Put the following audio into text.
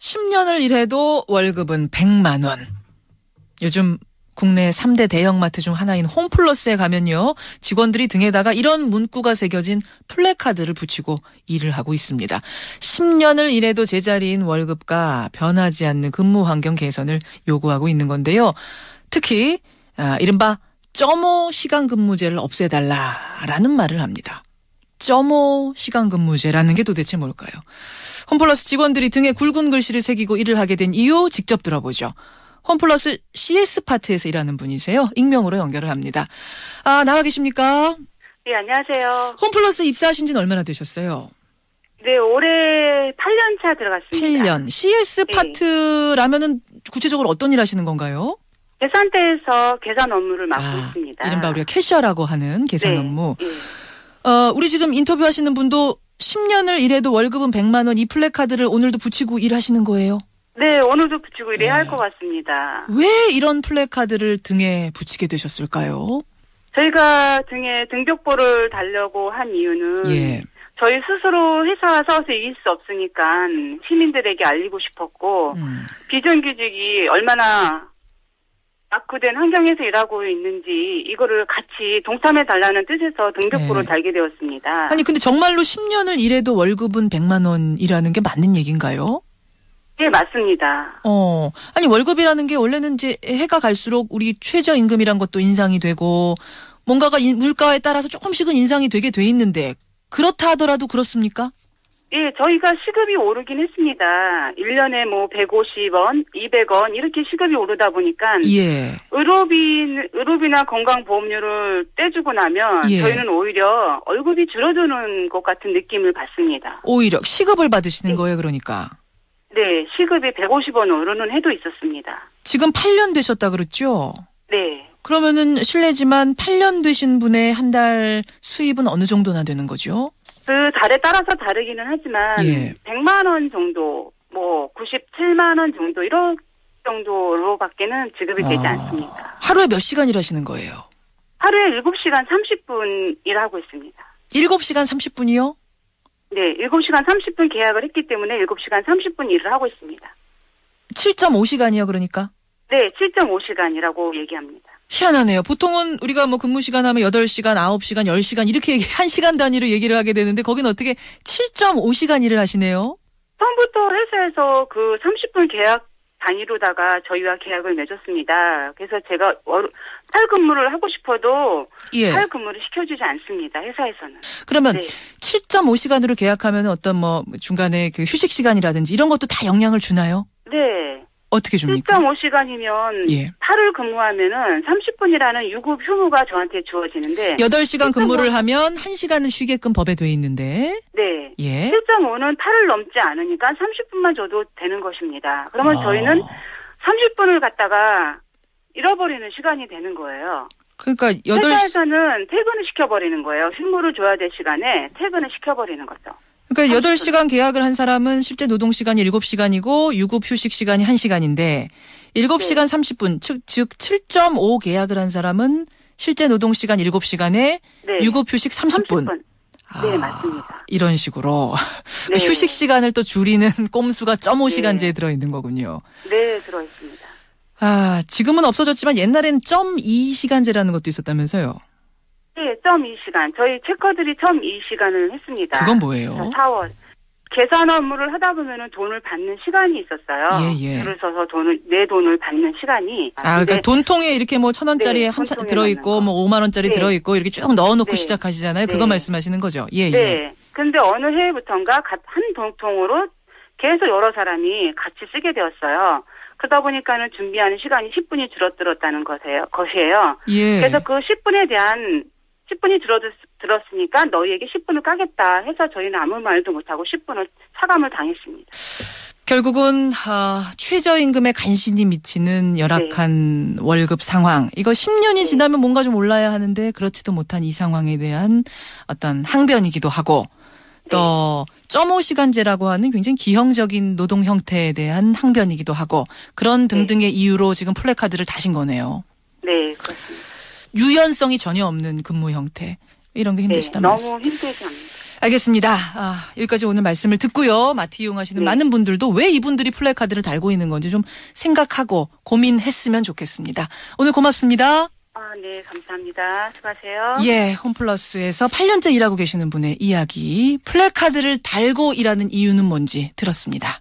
10년을 일해도 월급은 100만 원. 요즘 국내 3대 대형마트 중 하나인 홈플러스에 가면요. 직원들이 등에다가 이런 문구가 새겨진 플래카드를 붙이고 일을 하고 있습니다. 10년을 일해도 제자리인 월급과 변하지 않는 근무 환경 개선을 요구하고 있는 건데요. 특히 이른바 점오 시간근무제를 없애달라라는 말을 합니다. 점오 시간근무제라는 게 도대체 뭘까요? 홈플러스 직원들이 등에 굵은 글씨를 새기고 일을 하게 된 이유 직접 들어보죠. 홈플러스 CS파트에서 일하는 분이세요. 익명으로 연결을 합니다. 나와 계십니까? 네, 안녕하세요. 홈플러스 입사하신 지는 얼마나 되셨어요? 네, 올해 8년 차 들어갔습니다. 8년. CS파트라면은 구체적으로 어떤 일 하시는 건가요? 계산대에서 계산 업무를 맡고 있습니다. 이른바 우리가 캐셔라고 하는 계산 네, 업무. 네. 우리 지금 인터뷰하시는 분도 10년을 일해도 월급은 100만 원 이 플래카드를 오늘도 붙이고 일하시는 거예요? 네, 오늘도 붙이고 일해야 할 것 같습니다. 왜 이런 플래카드를 등에 붙이게 되셨을까요? 저희가 등에 등벽보를 달려고 한 이유는 저희 스스로 회사 사업에서 이길 수 없으니까 시민들에게 알리고 싶었고 비정규직이 얼마나 악화된 환경에서 일하고 있는지 이거를 같이 동참해달라는 뜻에서 등벽보를 달게 되었습니다. 아니 근데 정말로 10년을 일해도 월급은 100만 원이라는 게 맞는 얘기인가요? 네, 맞습니다. 아니 월급이라는 게 원래는 이제 해가 갈수록 우리 최저임금이란 것도 인상이 되고 뭔가가 물가에 따라서 조금씩은 인상이 되게 돼 있는데 그렇다 하더라도 그렇습니까? 예, 저희가 시급이 오르긴 했습니다. 1년에 뭐 150원, 200원 이렇게 시급이 오르다 보니까 의료비나 건강보험료를 떼주고 나면 저희는 오히려 월급이 줄어드는 것 같은 느낌을 받습니다. 오히려 시급을 받으시는 거예요, 그러니까? 네, 시급이 150원 오르는 해도 있었습니다. 지금 8년 되셨다 그랬죠? 네. 그러면은 실례지만 8년 되신 분의 한 달 수입은 어느 정도나 되는 거죠? 그 달에 따라서 다르기는 하지만 100만 원 정도, 뭐 97만 원 정도 이런 정도로밖에는 지급이 되지 않습니다. 하루에 몇 시간 일하시는 거예요? 하루에 7시간 30분 일하고 있습니다. 7시간 30분이요? 네, 7시간 30분 계약을 했기 때문에 7시간 30분 일을 하고 있습니다. 7.5시간이요, 그러니까? 네, 7.5시간이라고 얘기합니다. 희한하네요. 보통은 우리가 뭐 근무 시간 하면 8시간, 9시간, 10시간 이렇게 1시간 단위로 얘기를 하게 되는데 거긴 어떻게 7.5시간 일을 하시네요? 처음부터 회사에서 그 30분 계약 단위로다가 저희와 계약을 맺었습니다. 그래서 제가 탈근무를 하고 싶어도 탈근무를 시켜주지 않습니다. 회사에서는. 그러면 7.5시간으로 계약하면 어떤 뭐 중간에 그 휴식 시간이라든지 이런 것도 다 영향을 주나요? 네. 어떻게 줍니까? 7.5시간이면 8을 근무하면은 30분이라는 유급 휴무가 저한테 주어지는데 8시간 근무를 하면 1시간은 쉬게끔 법에 돼 있는데 7.5는 8을 넘지 않으니까 30분만 줘도 되는 것입니다. 그러면 저희는 30분을 갖다가 잃어버리는 시간이 되는 거예요. 그러니까 회사에서는 퇴근을 시켜버리는 거예요. 휴무를 줘야 될 시간에 퇴근을 시켜버리는 거죠. 그러니까 8시간 계약을 한 사람은 실제 노동시간이 7시간이고 유급 휴식 시간이 1시간인데 7시간 30분 즉 7.5 계약을 한 사람은 실제 노동시간 7시간에 유급 휴식 30분. 네, 맞습니다. 이런 식으로 휴식 시간을 또 줄이는 꼼수가 0.5시간제에 들어있는 거군요. 네, 들어있습니다. 지금은 없어졌지만 옛날엔 0.2시간제라는 것도 있었다면서요? 네, 0.2시간. 저희 체커들이 0.2시간을 했습니다. 그건 뭐예요? 4월. 계산 업무를 하다 보면은 돈을 받는 시간이 있었어요. 줄을 서서 내 돈을 받는 시간이. 그러니까 돈통에 이렇게 뭐 1,000원짜리 한 차 들어있고, 뭐 5만원짜리 들어있고, 이렇게 쭉 넣어놓고 시작하시잖아요. 그거 말씀하시는 거죠? 네. 근데 어느 해부턴가 한 돈통으로 계속 여러 사람이 같이 쓰게 되었어요. 그러다 보니까는 준비하는 시간이 10분이 줄어들었다는 것이에요. 그래서 그 10분이 줄어들었으니까 너희에게 10분을 까겠다 해서 저희는 아무 말도 못하고 10분을 차감을 당했습니다. 결국은 최저임금에 간신히 미치는 열악한 월급 상황. 이거 10년이 지나면 뭔가 좀 올라야 하는데 그렇지도 못한 이 상황에 대한 어떤 항변이기도 하고 또 0.5시간제라고 하는 굉장히 기형적인 노동 형태에 대한 항변이기도 하고 그런 등등의 이유로 지금 플래카드를 다신 거네요. 네, 그렇습니다. 유연성이 전혀 없는 근무 형태. 이런 게 힘드시단 말씀. 너무 힘들지 않습니다. 알겠습니다. 여기까지 오늘 말씀을 듣고요. 마트 이용하시는 많은 분들도 왜 이분들이 플래카드를 달고 있는 건지 좀 생각하고 고민했으면 좋겠습니다. 오늘 고맙습니다. 네, 감사합니다. 수고하세요. 예, 홈플러스에서 8년째 일하고 계시는 분의 이야기, 플래카드를 달고 일하는 이유는 뭔지 들었습니다.